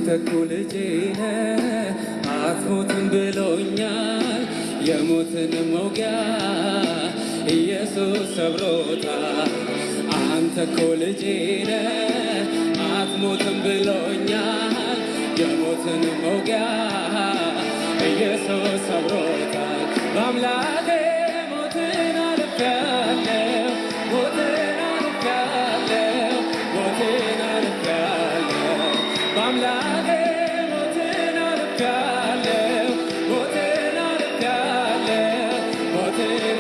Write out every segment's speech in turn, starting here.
እኮ ልጄ ነህ አትሞትም ብሎኛል የሞትን መውጊያ ኢየሱስ ሰብሮታል። አንተ እኮ ልጄ ነህ አትሞትም ብሎኛል የሞትን መውጊያ ኢየሱስ ሰብሮታል። በአምላኬ ሞትን አልፌአለሁ ሞትን አልፌአለሁ ሞትን አልፌአለሁ በአምላኬ ሞትን አልፌአለሁ ሞትን አልፌአለሁ ሞትን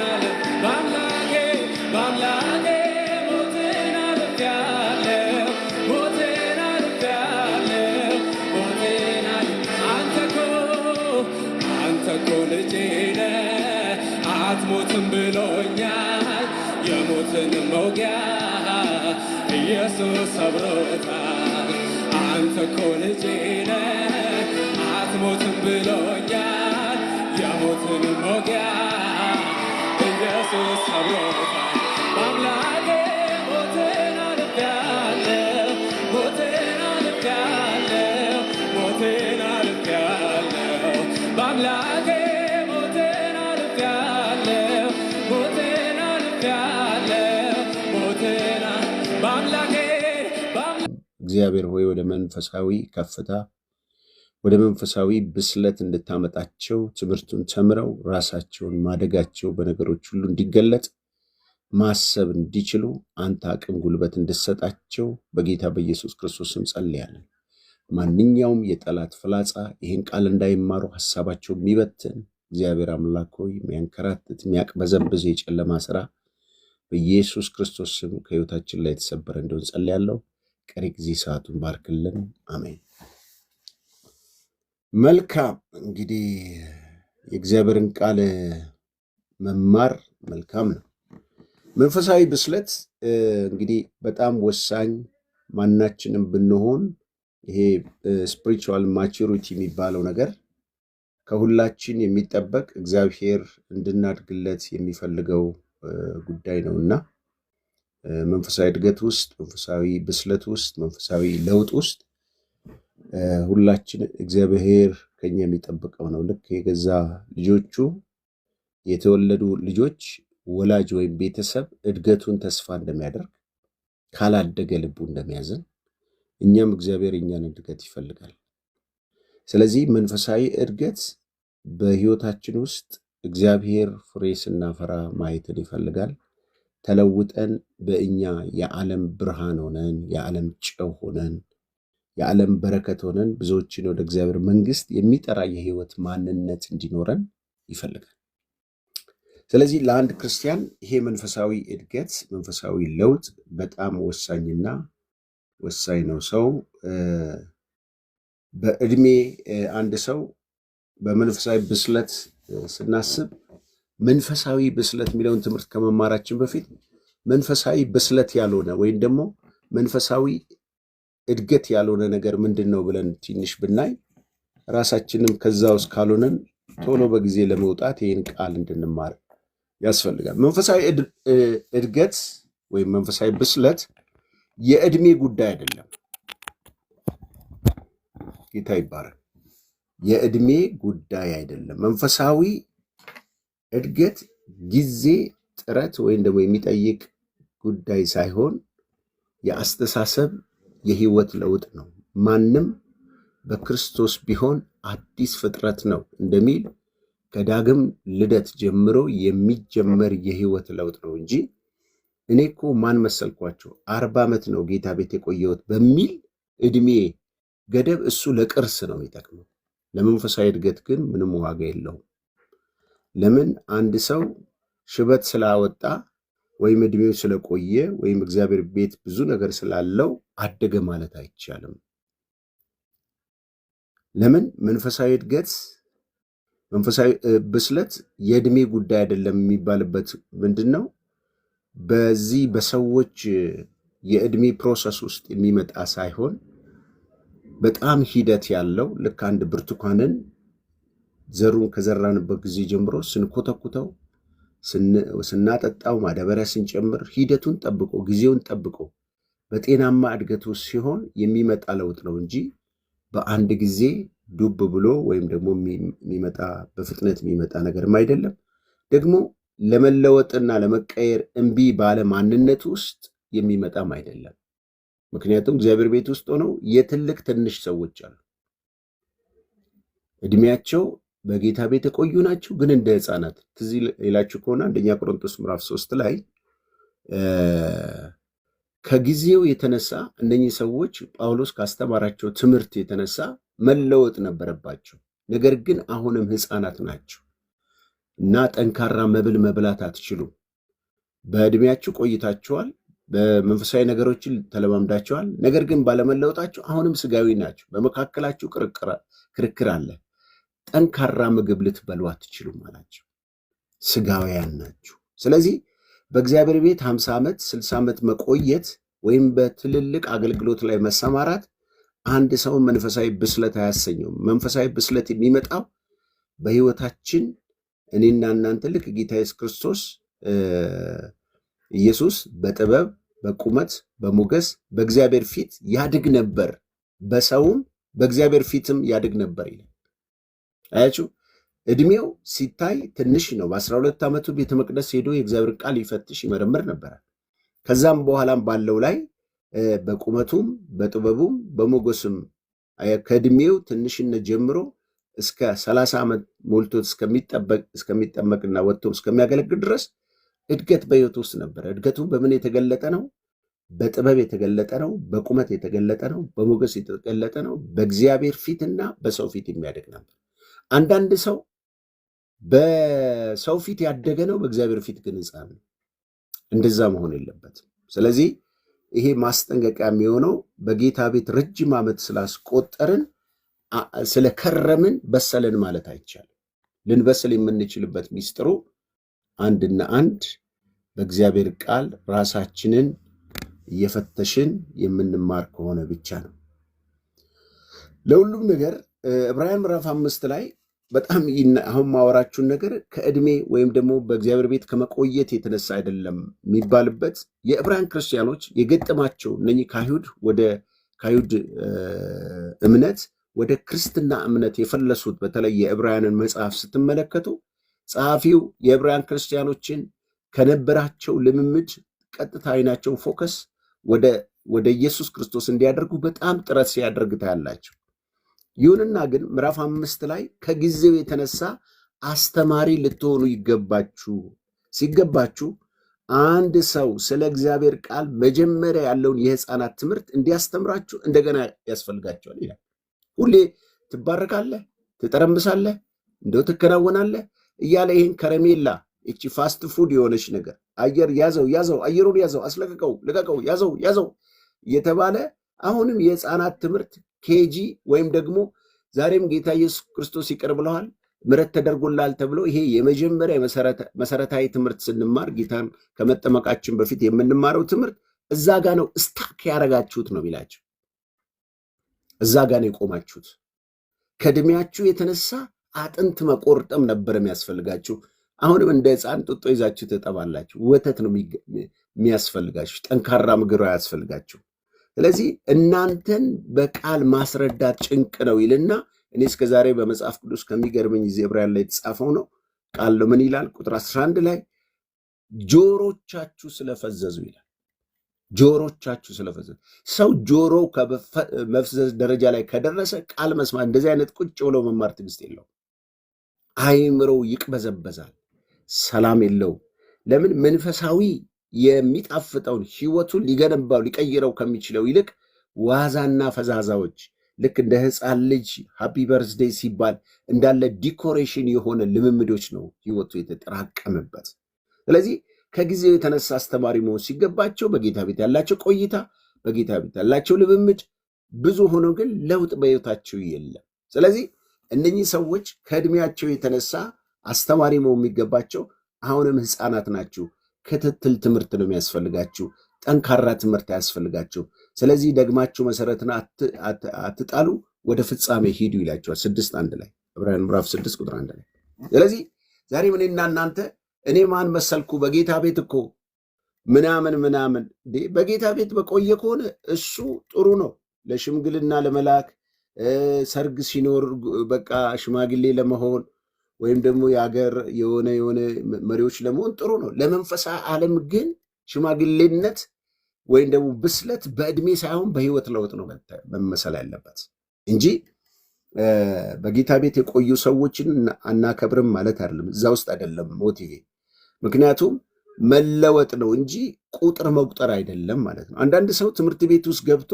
በአምላኬ ሞትን አልፌአለሁ ሞትን አልፌአለሁ ሞትን አንተ እኮ ልጄ ነህ አትሞትም ብሎኛል የሞትን መውጊያ ኢየሱስ ሰብሮታል። አንተ እኮ ልጄ ነህ አትሞትም ብሎኛል የሞትን መውጊያ ኢየሱስ ሰብሮታል። በአምላኬ ሞትን አልፌአለሁ ሞትን አልፌአለሁ ሞትን አልፌአለሁ በአምላኬ ሞትን አልፌአለሁ ሞትን አልፌአለሁ ሞትን በአምላኬ እግዚአብሔር ሆይ ወደ መንፈሳዊ ከፍታ ወደ መንፈሳዊ ብስለት እንድታመጣቸው ትምህርቱን ተምረው ራሳቸውን ማደጋቸው በነገሮች ሁሉ እንዲገለጥ ማሰብ እንዲችሉ አንተ አቅም ጉልበት እንድሰጣቸው በጌታ በኢየሱስ ክርስቶስ ስም ጸልያለን። ማንኛውም የጠላት ፍላጻ ይህን ቃል እንዳይማሩ ሐሳባቸው የሚበትን እግዚአብሔር አምላክ ሆይ የሚያንከራትት የሚያቅበዘብዝ የጨለማ ሥራ በኢየሱስ ክርስቶስ ስም ከሕይወታችን ላይ የተሰበረ እንዲሆን ጸልያለሁ። ቀሪ ጊዜ ሰዓቱን ባርክልን። አሜን። መልካም እንግዲህ የእግዚአብሔርን ቃል መማር መልካም ነው። መንፈሳዊ ብስለት እንግዲህ በጣም ወሳኝ ማናችንም ብንሆን ይሄ ስፒሪቹዋል ማቹሪቲ የሚባለው ነገር ከሁላችን የሚጠበቅ እግዚአብሔር እንድናድግለት የሚፈልገው ጉዳይ ነውና መንፈሳዊ እድገት ውስጥ መንፈሳዊ ብስለት ውስጥ መንፈሳዊ ለውጥ ውስጥ ሁላችን እግዚአብሔር ከኛ የሚጠብቀው ነው። ልክ የገዛ ልጆቹ የተወለዱ ልጆች ወላጅ ወይም ቤተሰብ እድገቱን ተስፋ እንደሚያደርግ ካላደገ ልቡ እንደሚያዝን እኛም እግዚአብሔር እኛን እድገት ይፈልጋል። ስለዚህ መንፈሳዊ እድገት በሕይወታችን ውስጥ እግዚአብሔር ፍሬ ስናፈራ ማየትን ይፈልጋል። ተለውጠን በእኛ የዓለም ብርሃን ሆነን የዓለም ጨው ሆነን የዓለም በረከት ሆነን ብዙዎችን ወደ እግዚአብሔር መንግሥት የሚጠራ የሕይወት ማንነት እንዲኖረን ይፈልጋል። ስለዚህ ለአንድ ክርስቲያን ይሄ መንፈሳዊ እድገት መንፈሳዊ ለውጥ በጣም ወሳኝና ወሳኝ ነው። ሰው በእድሜ አንድ ሰው በመንፈሳዊ ብስለት ስናስብ መንፈሳዊ ብስለት የሚለውን ትምህርት ከመማራችን በፊት መንፈሳዊ ብስለት ያልሆነ ወይም ደግሞ መንፈሳዊ እድገት ያልሆነ ነገር ምንድን ነው ብለን ትንሽ ብናይ ራሳችንም ከዛ ውስጥ ካልሆነን ቶሎ በጊዜ ለመውጣት ይህን ቃል እንድንማር ያስፈልጋል። መንፈሳዊ እድገት ወይም መንፈሳዊ ብስለት የእድሜ ጉዳይ አይደለም። ጌታ ይባረክ። የእድሜ ጉዳይ አይደለም። መንፈሳዊ እድገት ጊዜ፣ ጥረት ወይም ደግሞ የሚጠይቅ ጉዳይ ሳይሆን የአስተሳሰብ የህይወት ለውጥ ነው። ማንም በክርስቶስ ቢሆን አዲስ ፍጥረት ነው እንደሚል ከዳግም ልደት ጀምሮ የሚጀመር የህይወት ለውጥ ነው እንጂ እኔ እኮ ማን መሰልኳቸው 40 ዓመት ነው ጌታ ቤት የቆየሁት በሚል እድሜ ገደብ እሱ ለቅርስ ነው የሚጠቅመው። ለመንፈሳዊ እድገት ግን ምንም ዋጋ የለውም። ለምን አንድ ሰው ሽበት ስላወጣ ወይም እድሜው ስለቆየ ወይም እግዚአብሔር ቤት ብዙ ነገር ስላለው አደገ ማለት አይቻልም። ለምን መንፈሳዊ እድገት መንፈሳዊ ብስለት የእድሜ ጉዳይ አይደለም የሚባልበት ምንድነው? በዚህ በሰዎች የእድሜ ፕሮሰስ ውስጥ የሚመጣ ሳይሆን በጣም ሂደት ያለው ልክ አንድ ብርቱካንን ዘሩን ከዘራንበት ጊዜ ጀምሮ ስንኮተኩተው ስናጠጣው ማዳበሪያ ስንጨምር ሂደቱን ጠብቆ ጊዜውን ጠብቆ በጤናማ እድገት ውስጥ ሲሆን የሚመጣ ለውጥ ነው እንጂ በአንድ ጊዜ ዱብ ብሎ ወይም ደግሞ የሚመጣ በፍጥነት የሚመጣ ነገርም አይደለም። ደግሞ ለመለወጥና ለመቀየር እምቢ ባለ ማንነት ውስጥ የሚመጣም አይደለም። ምክንያቱም እግዚአብሔር ቤት ውስጥ ሆነው የትልቅ ትንሽ ሰዎች አሉ። እድሜያቸው በጌታ ቤት የቆዩ ናቸው፣ ግን እንደ ሕፃናት። ትዝ ይላችሁ ከሆነ 1ኛ ቆሮንቶስ ምዕራፍ 3 ላይ ከጊዜው የተነሳ እነኚህ ሰዎች ጳውሎስ ካስተማራቸው ትምህርት የተነሳ መለወጥ ነበረባቸው። ነገር ግን አሁንም ሕፃናት ናቸው እና ጠንካራ መብል መብላት አትችሉም። በእድሜያችሁ ቆይታችኋል፣ በመንፈሳዊ ነገሮችን ተለማምዳችኋል። ነገር ግን ባለመለወጣችሁ አሁንም ስጋዊ ናቸው። በመካከላችሁ ክርክር አለ። ጠንካራ ምግብ ልትበሉ አትችሉም አላቸው። ስጋውያን ናችሁ። ስለዚህ በእግዚአብሔር ቤት 50 ዓመት 60 ዓመት መቆየት ወይም በትልልቅ አገልግሎት ላይ መሰማራት አንድ ሰው መንፈሳዊ ብስለት አያሰኘውም። መንፈሳዊ ብስለት የሚመጣው በሕይወታችን እኔና እናንተ ልክ ጌታ ኢየሱስ በጥበብ በቁመት በሞገስ በእግዚአብሔር ፊት ያድግ ነበር፣ በሰውም በእግዚአብሔር ፊትም ያድግ ነበር ይላል። አያችሁ፣ እድሜው ሲታይ ትንሽ ነው። በ12 ዓመቱ ቤተ መቅደስ ሄዶ የእግዚአብሔር ቃል ይፈትሽ ይመረምር ነበረ። ከዛም በኋላም ባለው ላይ በቁመቱም በጥበቡም በሞገስም ከእድሜው ትንሽነት ጀምሮ እስከ 30 ዓመት ሞልቶት እስከሚጠመቅና ወጥቶ እስከሚያገለግል ድረስ እድገት በሕይወቱ ውስጥ ነበረ። እድገቱ በምን የተገለጠ ነው? በጥበብ የተገለጠ ነው። በቁመት የተገለጠ ነው። በሞገስ የተገለጠ ነው። በእግዚአብሔር ፊትና በሰው ፊት የሚያደግ ነበር። አንዳንድ ሰው በሰው ፊት ያደገ ነው፣ በእግዚአብሔር ፊት ግን ሕፃን ነው። እንደዛ መሆን የለበትም። ስለዚህ ይሄ ማስጠንቀቂያ የሚሆነው በጌታ ቤት ረጅም ዓመት ስላስቆጠርን ስለከረምን በሰለን ማለት አይቻልም። ልንበስል የምንችልበት ሚስጥሩ አንድና አንድ በእግዚአብሔር ቃል ራሳችንን እየፈተሽን የምንማር ከሆነ ብቻ ነው። ለሁሉም ነገር ዕብራውያን ምዕራፍ 5 ላይ በጣም አሁን ማወራችሁን ነገር ከዕድሜ ወይም ደግሞ በእግዚአብሔር ቤት ከመቆየት የተነሳ አይደለም የሚባልበት የዕብራውያን ክርስቲያኖች የገጠማቸው እነኚህ ከአይሁድ እምነት ወደ ክርስትና እምነት የፈለሱት በተለይ የዕብራውያንን መጽሐፍ ስትመለከቱ ጸሐፊው የዕብራውያን ክርስቲያኖችን ከነበራቸው ልምምድ ቀጥታ አይናቸውን ፎከስ ወደ ኢየሱስ ክርስቶስ እንዲያደርጉ በጣም ጥረት ሲያደርግ ታያላቸው። ይሁንና ግን ምዕራፍ 5 ላይ ከጊዜው የተነሳ አስተማሪ ልትሆኑ ሲገባችሁ አንድ ሰው ስለ እግዚአብሔር ቃል መጀመሪያ ያለውን የሕፃናት ትምህርት እንዲያስተምራችሁ እንደገና ያስፈልጋቸዋል ይላል። ሁሌ ትባረካለህ፣ ትጠረምሳለህ፣ እንደው ትከናወናለህ እያለ ይህን ከረሜላ እቺ ፋስት ፉድ የሆነች ነገር አየር ያዘው፣ አየሩን ያዘው፣ አስለቀቀው፣ ልቀቀው፣ ያዘው እየተባለ አሁንም የሕፃናት ትምህርት ኬጂ ወይም ደግሞ ዛሬም ጌታ ኢየሱስ ክርስቶስ ይቅር ብለዋል፣ ምሕረት ተደርጎላል ተብሎ ይሄ የመጀመሪያ መሰረታዊ ትምህርት ስንማር ጌታን ከመጠመቃችን በፊት የምንማረው ትምህርት እዛ ጋ ነው እስታክ ያደረጋችሁት ነው የሚላቸው። እዛ ጋ ነው የቆማችሁት። ከእድሜያችሁ የተነሳ አጥንት መቆርጠም ነበር የሚያስፈልጋችሁ። አሁንም እንደ ሕፃን ጡጦ ይዛችሁ ትጠባላችሁ። ወተት ነው የሚያስፈልጋችሁ፣ ጠንካራ ምግብ አያስፈልጋችሁ። ስለዚህ እናንተን በቃል ማስረዳት ጭንቅ ነው ይልና እኔ እስከ ዛሬ በመጽሐፍ ቅዱስ ከሚገርመኝ እዚህ ዕብራውያን ላይ የተጻፈው ነው ቃል ነው። ምን ይላል? ቁጥር 11 ላይ ጆሮቻችሁ ስለፈዘዙ ይላል። ጆሮቻችሁ ስለፈዘዙ። ሰው ጆሮ ከመፍዘዝ ደረጃ ላይ ከደረሰ ቃል መስማት እንደዚህ አይነት ቁጭ ብለው መማር ትዕግስት የለውም። አይምሮው ይቅበዘበዛል፣ ሰላም የለውም። ለምን? መንፈሳዊ የሚጣፍጠውን ህይወቱን ሊገነባው ሊቀይረው ከሚችለው ይልቅ ዋዛና ፈዛዛዎች ልክ እንደ ሕፃን ልጅ ሃፒ በርዝዴይ ሲባል እንዳለ ዲኮሬሽን የሆነ ልምምዶች ነው ህይወቱ የተጠራቀመበት። ስለዚህ ከጊዜው የተነሳ አስተማሪ መሆን ሲገባቸው በጌታ ቤት ያላቸው ቆይታ፣ በጌታ ቤት ያላቸው ልምምድ ብዙ ሆኖ ግን ለውጥ በህይወታቸው የለም። ስለዚህ እነኚህ ሰዎች ከእድሜያቸው የተነሳ አስተማሪ መሆን የሚገባቸው አሁንም ሕፃናት ናችሁ። ክትትል ትምህርት ነው የሚያስፈልጋችሁ። ጠንካራ ትምህርት አያስፈልጋችሁ። ስለዚህ ደግማችሁ መሰረትን አትጣሉ፣ ወደ ፍጻሜ ሂዱ ይላቸዋል 6:1 ላይ ዕብራውያን ምዕራፍ 6 ቁጥር 1 ላይ። ስለዚህ ዛሬ እኔና እናንተ እኔ ማን መሰልኩ በጌታ ቤት እኮ ምናምን በጌታ ቤት በቆየ ከሆነ እሱ ጥሩ ነው ለሽምግልና ለመላክ ሰርግ ሲኖር በቃ ሽማግሌ ለመሆን ወይም ደግሞ የሀገር የሆነ መሪዎች ለመሆን ጥሩ ነው። ለመንፈሳዊ ዓለም ግን ሽማግሌነት ወይም ደግሞ ብስለት በእድሜ ሳይሆን በህይወት ለውጥ ነው መመሰል ያለበት እንጂ በጌታ ቤት የቆዩ ሰዎችን አናከብርም ማለት አይደለም። እዛ ውስጥ አይደለም ሞት ይሄ። ምክንያቱም መለወጥ ነው እንጂ ቁጥር መቁጠር አይደለም ማለት ነው። አንዳንድ ሰው ትምህርት ቤት ውስጥ ገብቶ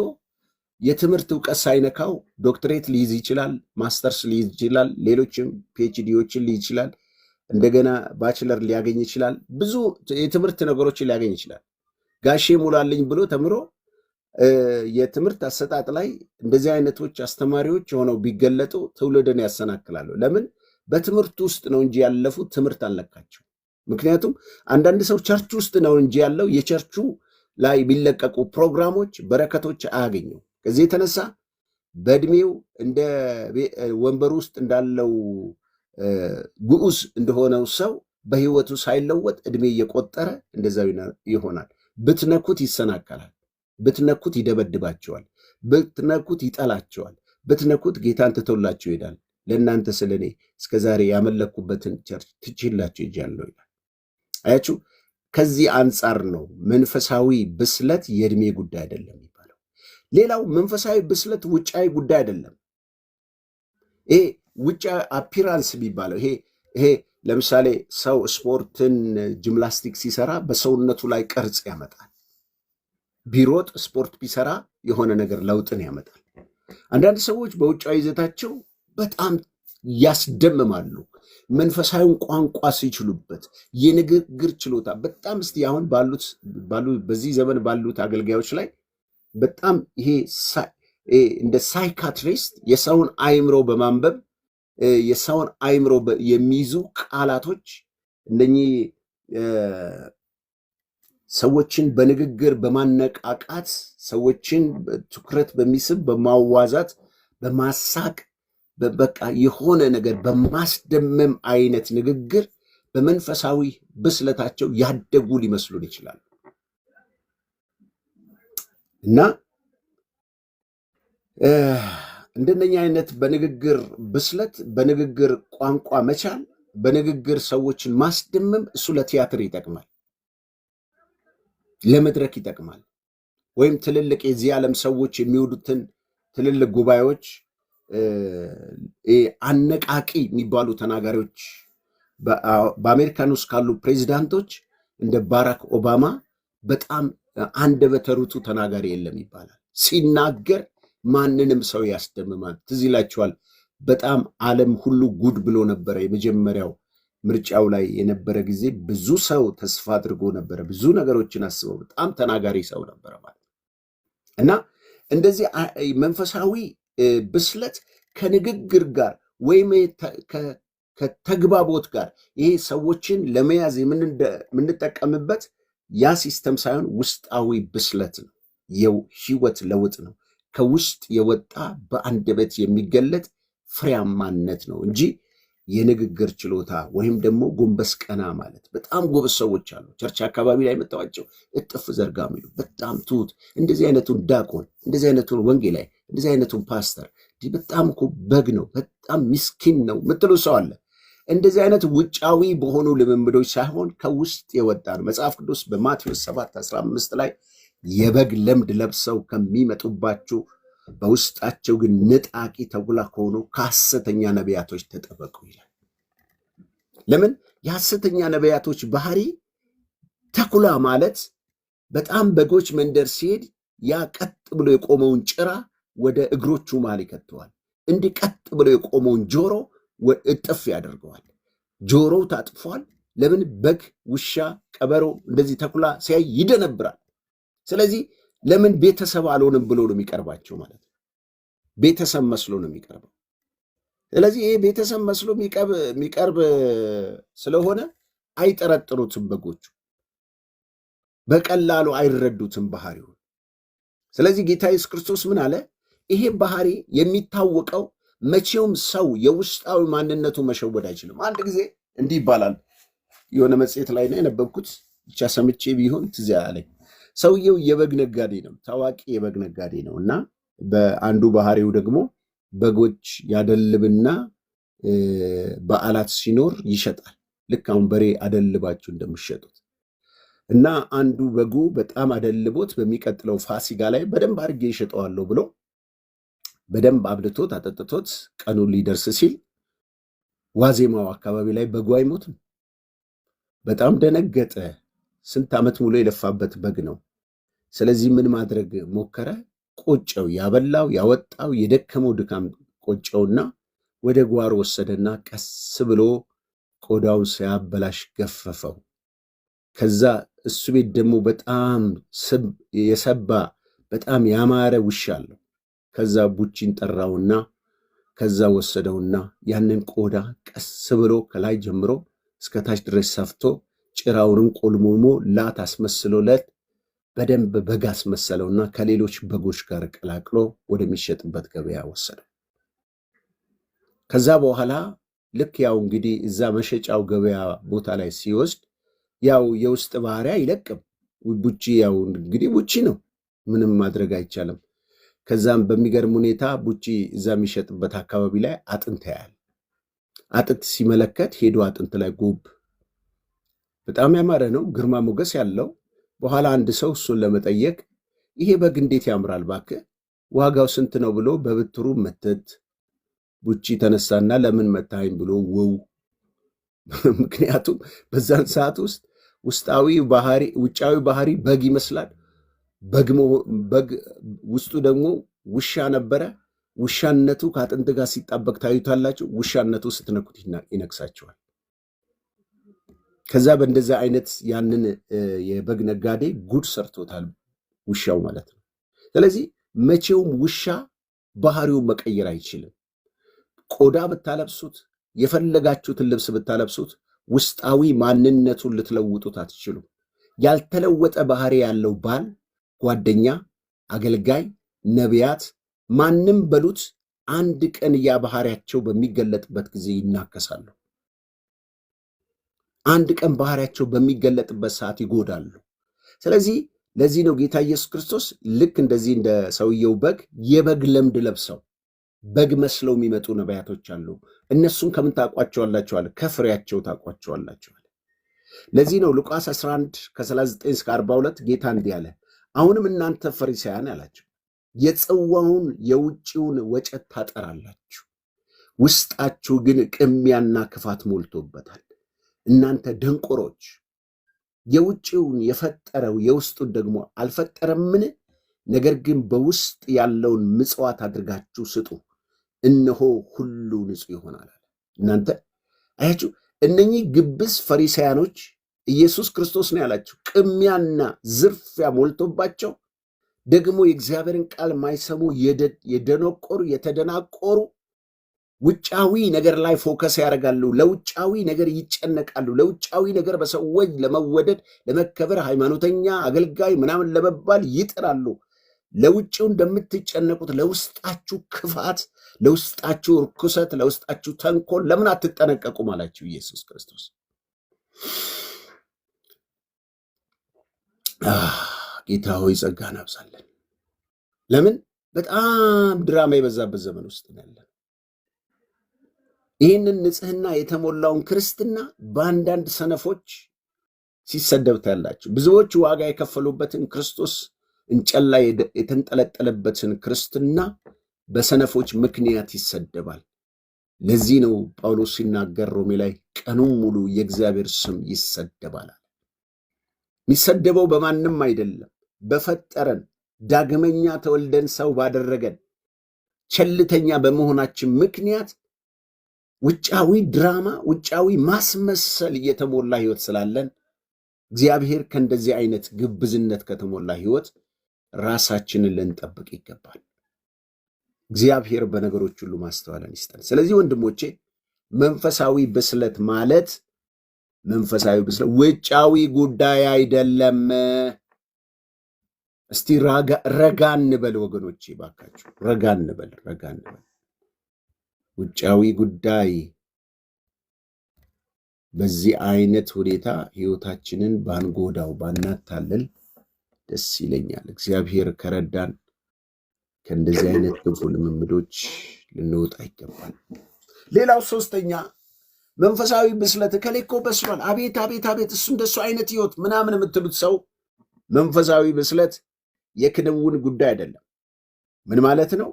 የትምህርት እውቀት ሳይነካው ዶክትሬት ሊይዝ ይችላል፣ ማስተርስ ሊይዝ ይችላል፣ ሌሎችም ፒኤችዲዎችን ሊይዝ ይችላል፣ እንደገና ባችለር ሊያገኝ ይችላል፣ ብዙ የትምህርት ነገሮችን ሊያገኝ ይችላል። ጋሼ ሙላልኝ ብሎ ተምሮ የትምህርት አሰጣጥ ላይ እንደዚህ አይነቶች አስተማሪዎች ሆነው ቢገለጡ ትውልድን ያሰናክላሉ። ለምን? በትምህርት ውስጥ ነው እንጂ ያለፉት ትምህርት አልነካቸው። ምክንያቱም አንዳንድ ሰው ቸርች ውስጥ ነው እንጂ ያለው የቸርቹ ላይ ቢለቀቁ ፕሮግራሞች በረከቶች አያገኘው። ከዚህ የተነሳ በእድሜው እንደ ወንበር ውስጥ እንዳለው ግዑዝ እንደሆነው ሰው በህይወቱ ሳይለወጥ እድሜ እየቆጠረ እንደዛው ይሆናል። ብትነኩት ይሰናከላል፣ ብትነኩት ይደበድባቸዋል፣ ብትነኩት ይጠላቸዋል፣ ብትነኩት ጌታን ትቶላቸው ይሄዳል። ለእናንተ ስለ እኔ እስከዛሬ ያመለኩበትን ቸርች ትችላቸው ይጃለሁ ይላል። አያችሁ፣ ከዚህ አንጻር ነው መንፈሳዊ ብስለት የእድሜ ጉዳይ አይደለም የሚባለው። ሌላው መንፈሳዊ ብስለት ውጫዊ ጉዳይ አይደለም። ይሄ ውጫዊ አፒራንስ የሚባለው ይሄ ለምሳሌ ሰው ስፖርትን ጂምናስቲክ ሲሰራ በሰውነቱ ላይ ቅርጽ ያመጣል። ቢሮጥ ስፖርት ቢሰራ የሆነ ነገር ለውጥን ያመጣል። አንዳንድ ሰዎች በውጫዊ ይዘታቸው በጣም ያስደምማሉ። መንፈሳዊውን ቋንቋ ሲችሉበት የንግግር ችሎታ በጣም እስቲ አሁን በዚህ ዘመን ባሉት አገልጋዮች ላይ በጣም ይሄ እንደ ሳይካትሪስት የሰውን አእምሮ በማንበብ የሰውን አእምሮ የሚይዙ ቃላቶች እነኚህ ሰዎችን በንግግር በማነቃቃት ሰዎችን ትኩረት በሚስብ በማዋዛት በማሳቅ በቃ የሆነ ነገር በማስደመም አይነት ንግግር በመንፈሳዊ ብስለታቸው ያደጉ ሊመስሉን ይችላሉ። እና እንደነኛ አይነት በንግግር ብስለት፣ በንግግር ቋንቋ መቻል፣ በንግግር ሰዎችን ማስደመም እሱ ለቲያትር ይጠቅማል፣ ለመድረክ ይጠቅማል። ወይም ትልልቅ የዚህ ዓለም ሰዎች የሚወዱትን ትልልቅ ጉባኤዎች አነቃቂ የሚባሉ ተናጋሪዎች በአሜሪካን ውስጥ ካሉ ፕሬዚዳንቶች እንደ ባራክ ኦባማ በጣም አንደበተ ርቱዕ ተናጋሪ የለም ይባላል። ሲናገር ማንንም ሰው ያስደምማል። ትዝ ይላችኋል፣ በጣም ዓለም ሁሉ ጉድ ብሎ ነበረ። የመጀመሪያው ምርጫው ላይ የነበረ ጊዜ ብዙ ሰው ተስፋ አድርጎ ነበረ። ብዙ ነገሮችን አስበው በጣም ተናጋሪ ሰው ነበረ ማለት እና እንደዚህ መንፈሳዊ ብስለት ከንግግር ጋር ወይም ከተግባቦት ጋር ይሄ ሰዎችን ለመያዝ የምንጠቀምበት ያ ሲስተም ሳይሆን ውስጣዊ ብስለት ነው። የህይወት ለውጥ ነው። ከውስጥ የወጣ በአንደበት የሚገለጥ ፍሬያማነት ነው እንጂ የንግግር ችሎታ ወይም ደግሞ ጎንበስ ቀና ማለት። በጣም ጎበዝ ሰዎች አሉ ቸርች አካባቢ ላይ የምታዋቸው እጥፍ ዘርጋ የሚሉ በጣም ትሁት፣ እንደዚህ አይነቱን ዲያቆን፣ እንደዚህ አይነቱን ወንጌላዊ፣ እንደዚህ አይነቱን ፓስተር በጣም እኮ በግ ነው፣ በጣም ምስኪን ነው ምትሉ ሰው አለ። እንደዚህ አይነት ውጫዊ በሆኑ ልምምዶች ሳይሆን ከውስጥ የወጣ ነው። መጽሐፍ ቅዱስ በማቴዎስ 7:15 ላይ የበግ ለምድ ለብሰው ከሚመጡባችሁ በውስጣቸው ግን ንጣቂ ተኩላ ከሆኑ ከሐሰተኛ ነቢያቶች ተጠበቁ ይላል። ለምን? የሐሰተኛ ነቢያቶች ባህሪ ተኩላ ማለት በጣም በጎች መንደር ሲሄድ ያ ቀጥ ብሎ የቆመውን ጭራ ወደ እግሮቹ መሃል ይከተዋል። እንዲህ ቀጥ ብሎ የቆመውን ጆሮ እጥፍ ያደርገዋል። ጆሮው ታጥፏል። ለምን? በግ፣ ውሻ፣ ቀበሮ እንደዚህ ተኩላ ሲያይ ይደነብራል። ስለዚህ ለምን ቤተሰብ አልሆንም ብሎ ነው የሚቀርባቸው ማለት ነው። ቤተሰብ መስሎ ነው የሚቀርበው። ስለዚህ ይሄ ቤተሰብ መስሎ የሚቀርብ ስለሆነ አይጠረጥሩትም፣ በጎቹ በቀላሉ አይረዱትም ባህሪውን። ስለዚህ ጌታ ኢየሱስ ክርስቶስ ምን አለ? ይሄ ባህሪ የሚታወቀው መቼውም ሰው የውስጣዊ ማንነቱ መሸወድ አይችልም። አንድ ጊዜ እንዲህ ይባላል፣ የሆነ መጽሔት ላይ ነው የነበብኩት፣ ብቻ ሰምቼ ቢሆን ትዝ አለኝ። ሰውየው የበግ ነጋዴ ነው፣ ታዋቂ የበግ ነጋዴ ነው። እና በአንዱ ባህሪው ደግሞ በጎች ያደልብና በዓላት ሲኖር ይሸጣል። ልክ አሁን በሬ አደልባችሁ እንደምትሸጡት እና አንዱ በጉ በጣም አደልቦት በሚቀጥለው ፋሲጋ ላይ በደንብ አድርጌ ይሸጠዋለሁ ብሎ በደንብ አብልቶት አጠጥቶት ቀኑ ሊደርስ ሲል ዋዜማው አካባቢ ላይ በጉ አይሞትም። በጣም ደነገጠ። ስንት ዓመት ሙሉ የለፋበት በግ ነው። ስለዚህ ምን ማድረግ ሞከረ? ቆጨው። ያበላው ያወጣው የደከመው ድካም ቆጨውና ወደ ጓሮ ወሰደና ቀስ ብሎ ቆዳውን ሳያበላሽ ገፈፈው። ከዛ እሱ ቤት ደግሞ በጣም የሰባ በጣም ያማረ ውሻ አለው። ከዛ ቡቺን ጠራውና ከዛ ወሰደውና ያንን ቆዳ ቀስ ብሎ ከላይ ጀምሮ እስከ ታች ድረስ ሰፍቶ ጭራውንም ቆልሞሞ ላት አስመስሎለት በደንብ በግ አስመሰለውና ከሌሎች በጎች ጋር ቀላቅሎ ወደሚሸጥበት ገበያ ወሰደው። ከዛ በኋላ ልክ ያው እንግዲህ እዛ መሸጫው ገበያ ቦታ ላይ ሲወስድ ያው የውስጥ ባህሪ አይለቅም። ቡቺ ያው እንግዲህ ቡቺ ነው፣ ምንም ማድረግ አይቻልም። ከዛም በሚገርም ሁኔታ ቡቺ እዛ የሚሸጥበት አካባቢ ላይ አጥንት ያያል። አጥንት ሲመለከት ሄዶ አጥንት ላይ ጉብ በጣም ያማረ ነው፣ ግርማ ሞገስ ያለው። በኋላ አንድ ሰው እሱን ለመጠየቅ ይሄ በግ እንዴት ያምራል እባክህ ዋጋው ስንት ነው ብሎ በብትሩ መተት። ቡቺ ተነሳና ለምን መታኸኝ ብሎ ውው። ምክንያቱም በዛን ሰዓት ውስጥ ውጫዊ ባህሪ በግ ይመስላል። በግ ውስጡ ደግሞ ውሻ ነበረ። ውሻነቱ ከአጥንት ጋር ሲጣበቅ ታዩታላችሁ። ውሻነቱ ስትነኩት ይነክሳቸዋል። ከዛ በእንደዛ አይነት ያንን የበግ ነጋዴ ጉድ ሰርቶታል ውሻው ማለት ነው። ስለዚህ መቼውም ውሻ ባህሪውን መቀየር አይችልም። ቆዳ ብታለብሱት፣ የፈለጋችሁትን ልብስ ብታለብሱት ውስጣዊ ማንነቱን ልትለውጡት አትችሉም። ያልተለወጠ ባህሪ ያለው ባል፣ ጓደኛ፣ አገልጋይ፣ ነቢያት ማንም በሉት አንድ ቀን ያ ባህሪያቸው በሚገለጥበት ጊዜ ይናከሳሉ። አንድ ቀን ባህሪያቸው በሚገለጥበት ሰዓት ይጎዳሉ። ስለዚህ ለዚህ ነው ጌታ ኢየሱስ ክርስቶስ ልክ እንደዚህ እንደ ሰውየው በግ የበግ ለምድ ለብሰው በግ መስለው የሚመጡ ነቢያቶች አሉ። እነሱን ከምን ታውቋቸዋላችኋል? ከፍሬያቸው ታውቋቸዋላችኋል። ለዚህ ነው ሉቃስ 11 ከ39 እስከ 42 ጌታ እንዲህ አለ፣ አሁንም እናንተ ፈሪሳውያን አላቸው፣ የጽዋውን የውጭውን ወጨት ታጠራላችሁ፣ ውስጣችሁ ግን ቅሚያና ክፋት ሞልቶበታል። እናንተ ደንቆሮች፣ የውጭውን የፈጠረው የውስጡን ደግሞ አልፈጠረምን? ነገር ግን በውስጥ ያለውን ምጽዋት አድርጋችሁ ስጡ፣ እነሆ ሁሉ ንጹሕ ይሆናል። እናንተ አያችሁ፣ እነኚህ ግብዝ ፈሪሳያኖች ኢየሱስ ክርስቶስ ነው ያላቸው ቅሚያና ዝርፊያ ሞልቶባቸው ደግሞ የእግዚአብሔርን ቃል ማይሰሙ የደነቆሩ የተደናቆሩ ውጫዊ ነገር ላይ ፎከስ ያደርጋሉ። ለውጫዊ ነገር ይጨነቃሉ። ለውጫዊ ነገር በሰዎች ለመወደድ ለመከበር፣ ሃይማኖተኛ አገልጋይ ምናምን ለመባል ይጥራሉ። ለውጭው እንደምትጨነቁት ለውስጣችሁ ክፋት፣ ለውስጣችሁ ርኩሰት፣ ለውስጣችሁ ተንኮል ለምን አትጠነቀቁም አላችሁ ኢየሱስ ክርስቶስ። ጌታ ሆይ ጸጋን አብዛለን። ለምን በጣም ድራማ የበዛበት ዘመን ውስጥ ያለን። ይህንን ንጽህና የተሞላውን ክርስትና በአንዳንድ ሰነፎች ሲሰደብ ታያላችሁ። ብዙዎች ዋጋ የከፈሉበትን ክርስቶስ እንጨት ላይ የተንጠለጠለበትን ክርስትና በሰነፎች ምክንያት ይሰደባል። ለዚህ ነው ጳውሎስ ሲናገር ሮሜ ላይ ቀኑን ሙሉ የእግዚአብሔር ስም ይሰደባል። የሚሰደበው በማንም አይደለም፣ በፈጠረን ዳግመኛ ተወልደን ሰው ባደረገን ቸልተኛ በመሆናችን ምክንያት ውጫዊ ድራማ፣ ውጫዊ ማስመሰል እየተሞላ ህይወት ስላለን እግዚአብሔር ከእንደዚህ አይነት ግብዝነት ከተሞላ ህይወት ራሳችንን ልንጠብቅ ይገባል። እግዚአብሔር በነገሮች ሁሉ ማስተዋልን ይስጠን። ስለዚህ ወንድሞቼ መንፈሳዊ ብስለት ማለት መንፈሳዊ ብስለት ውጫዊ ጉዳይ አይደለም። እስቲ ረጋ እንበል ወገኖቼ፣ ባካችሁ ረጋ እንበል። ውጫዊ ጉዳይ በዚህ አይነት ሁኔታ ህይወታችንን ባንጎዳው ባናታለል ደስ ይለኛል። እግዚአብሔር ከረዳን ከእንደዚህ አይነት ክፉ ልምምዶች ልንወጣ ይገባል። ሌላው ሶስተኛ መንፈሳዊ ብስለት እከሌ እኮ በስሏል፣ አቤት አቤት አቤት እሱ እንደሱ አይነት ህይወት ምናምን የምትሉት ሰው መንፈሳዊ ብስለት የክንውን ጉዳይ አይደለም። ምን ማለት ነው?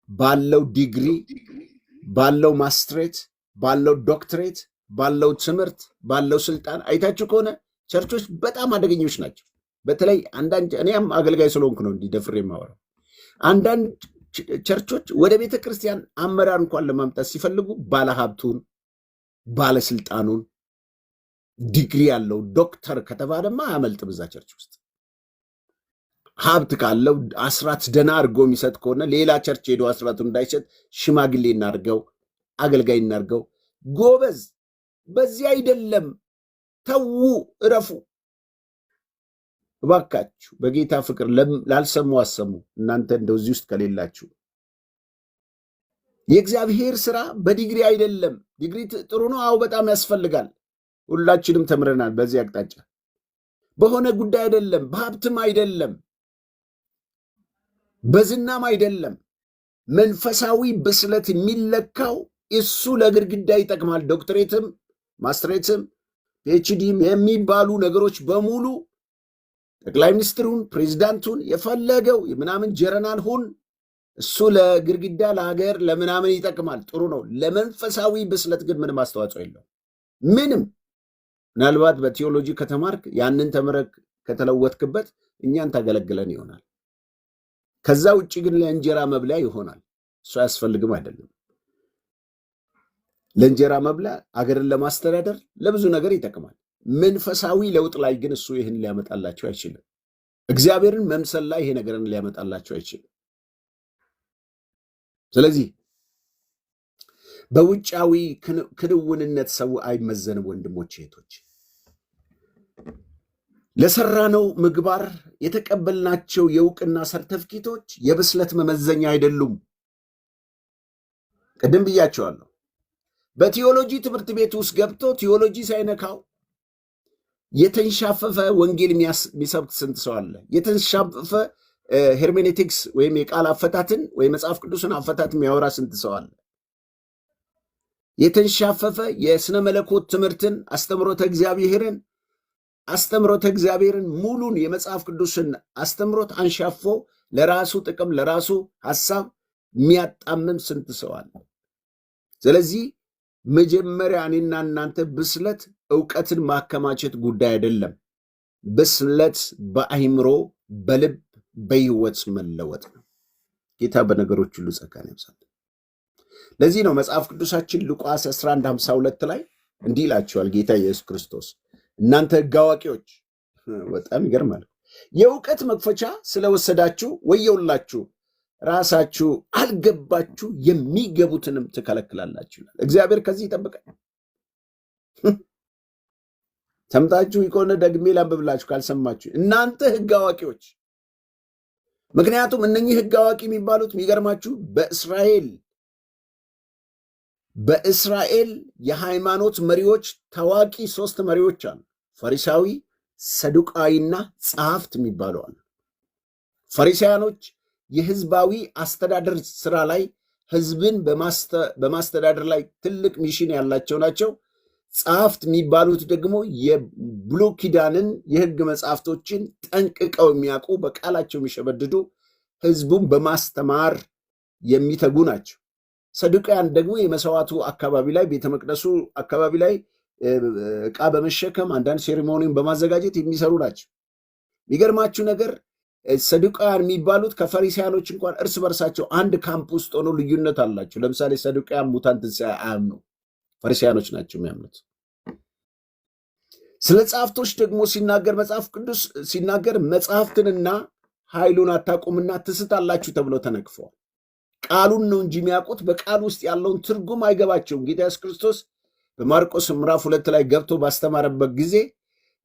ባለው ዲግሪ፣ ባለው ማስትሬት፣ ባለው ዶክትሬት፣ ባለው ትምህርት፣ ባለው ስልጣን አይታችሁ ከሆነ ቸርቾች በጣም አደገኞች ናቸው። በተለይ አንዳንድ እኔም አገልጋይ ስለሆንኩ ነው እንዲደፍር የማወራው። አንዳንድ ቸርቾች ወደ ቤተ ክርስቲያን አመራር እንኳን ለማምጣት ሲፈልጉ ባለሀብቱን፣ ባለስልጣኑን፣ ዲግሪ ያለው ዶክተር ከተባለማ አያመልጥም። እዛ ቸርች ውስጥ ሀብት ካለው አስራት ደና አድርጎ የሚሰጥ ከሆነ ሌላ ቸርች ሄዶ አስራቱን እንዳይሰጥ ሽማግሌ እናርገው፣ አገልጋይ እናርገው። ጎበዝ፣ በዚህ አይደለም። ተዉ፣ እረፉ እባካችሁ። በጌታ ፍቅር ላልሰሙ አሰሙ። እናንተ እንደዚህ ውስጥ ከሌላችሁ የእግዚአብሔር ስራ በዲግሪ አይደለም። ዲግሪ ጥሩ ነው፣ አዎ በጣም ያስፈልጋል። ሁላችንም ተምረናል በዚህ አቅጣጫ። በሆነ ጉዳይ አይደለም፣ በሀብትም አይደለም፣ በዝናም አይደለም። መንፈሳዊ ብስለት የሚለካው እሱ ለግድግዳ ይጠቅማል። ዶክትሬትም፣ ማስትሬትም፣ ፒኤችዲም የሚባሉ ነገሮች በሙሉ ጠቅላይ ሚኒስትሩን፣ ፕሬዚዳንቱን የፈለገው ምናምን ጀረናል ሁን፣ እሱ ለግድግዳ ለሀገር ለምናምን ይጠቅማል፣ ጥሩ ነው። ለመንፈሳዊ ብስለት ግን ምንም አስተዋጽኦ የለው። ምንም። ምናልባት በቴዎሎጂ ከተማርክ ያንን ተምረክ ከተለወጥክበት እኛን ታገለግለን ይሆናል። ከዛ ውጭ ግን ለእንጀራ መብላ ይሆናል። እሱ አያስፈልግም አይደለም። ለእንጀራ መብላ፣ አገርን ለማስተዳደር፣ ለብዙ ነገር ይጠቅማል። መንፈሳዊ ለውጥ ላይ ግን እሱ ይህን ሊያመጣላቸው አይችልም። እግዚአብሔርን መምሰል ላይ ይሄ ነገርን ሊያመጣላቸው አይችልም። ስለዚህ በውጫዊ ክንውንነት ሰው አይመዘንም። ወንድሞች እህቶች፣ ለሰራነው ምግባር የተቀበልናቸው የእውቅና ሰርተፍኬቶች የብስለት መመዘኛ አይደሉም። ቅድም ብያቸዋለሁ። በቲዮሎጂ ትምህርት ቤት ውስጥ ገብቶ ቲዮሎጂ ሳይነካው የተንሻፈፈ ወንጌል የሚሰብክ ስንት ሰው አለ? የተንሻፈፈ ሄርሜኔቲክስ ወይም የቃል አፈታትን ወይም መጽሐፍ ቅዱስን አፈታት የሚያወራ ስንት ሰው አለ? የተንሻፈፈ የስነ መለኮት ትምህርትን አስተምሮተ እግዚአብሔርን ሙሉን የመጽሐፍ ቅዱስን አስተምሮት አንሻፎ ለራሱ ጥቅም ለራሱ ሐሳብ የሚያጣምም ስንት ሰው አለ? ስለዚህ መጀመሪያ እኔና እናንተ ብስለት ዕውቀትን ማከማቸት ጉዳይ አይደለም። ብስለት በአይምሮ በልብ በሕይወት መለወጥ ነው። ጌታ በነገሮች ሁሉ ጸጋን ያብዛል። ለዚህ ነው መጽሐፍ ቅዱሳችን ሉቃስ 11:52 ላይ እንዲህ ይላቸዋል ጌታ ኢየሱስ ክርስቶስ፣ እናንተ ሕግ አዋቂዎች፣ በጣም ይገርማል፣ የእውቀት መክፈቻ ስለወሰዳችሁ ወየውላችሁ፣ ራሳችሁ አልገባችሁ የሚገቡትንም ትከለክላላችሁ። እግዚአብሔር ከዚህ ይጠብቃል። ሰምታችሁ ከሆነ ደግሜ ላንብብላችሁ ካልሰማችሁ፣ እናንተ ሕግ አዋቂዎች። ምክንያቱም እነኚህ ሕግ አዋቂ የሚባሉት የሚገርማችሁ በእስራኤል የሃይማኖት መሪዎች ታዋቂ 3 መሪዎች አሉ። ፈሪሳዊ፣ ሰዱቃዊና ጸሐፍት የሚባሉ አሉ። ፈሪሳውያኖች የህዝባዊ አስተዳደር ስራ ላይ ህዝብን በማስተዳደር ላይ ትልቅ ሚሽን ያላቸው ናቸው። ጸሐፍት የሚባሉት ደግሞ የብሉይ ኪዳንን የህግ መጽሐፍቶችን ጠንቅቀው የሚያውቁ በቃላቸው የሚሸመድዱ ህዝቡን በማስተማር የሚተጉ ናቸው። ሰዱቃያን ደግሞ የመሰዋቱ አካባቢ ላይ ቤተ መቅደሱ አካባቢ ላይ ዕቃ በመሸከም አንዳንድ ሴሪሞኒን በማዘጋጀት የሚሰሩ ናቸው። የሚገርማችሁ ነገር ሰዱቃያን የሚባሉት ከፈሪሳያኖች እንኳን እርስ በርሳቸው አንድ ካምፕ ውስጥ ሆነው ልዩነት አላቸው። ለምሳሌ ሰዱቃያን ሙታን ትንሣኤ አያምኑ፣ ፈሪሳያኖች ናቸው የሚያምኑት። ስለ ጸሐፍቶች ደግሞ ሲናገር መጽሐፍ ቅዱስ ሲናገር መጽሐፍትንና ኃይሉን አታውቁምና ትስታላችሁ ተብለው ተነቅፈዋል። ቃሉን ነው እንጂ የሚያውቁት በቃል ውስጥ ያለውን ትርጉም አይገባቸውም። ጌታ ኢየሱስ ክርስቶስ በማርቆስ ምዕራፍ 2 ላይ ገብቶ ባስተማረበት ጊዜ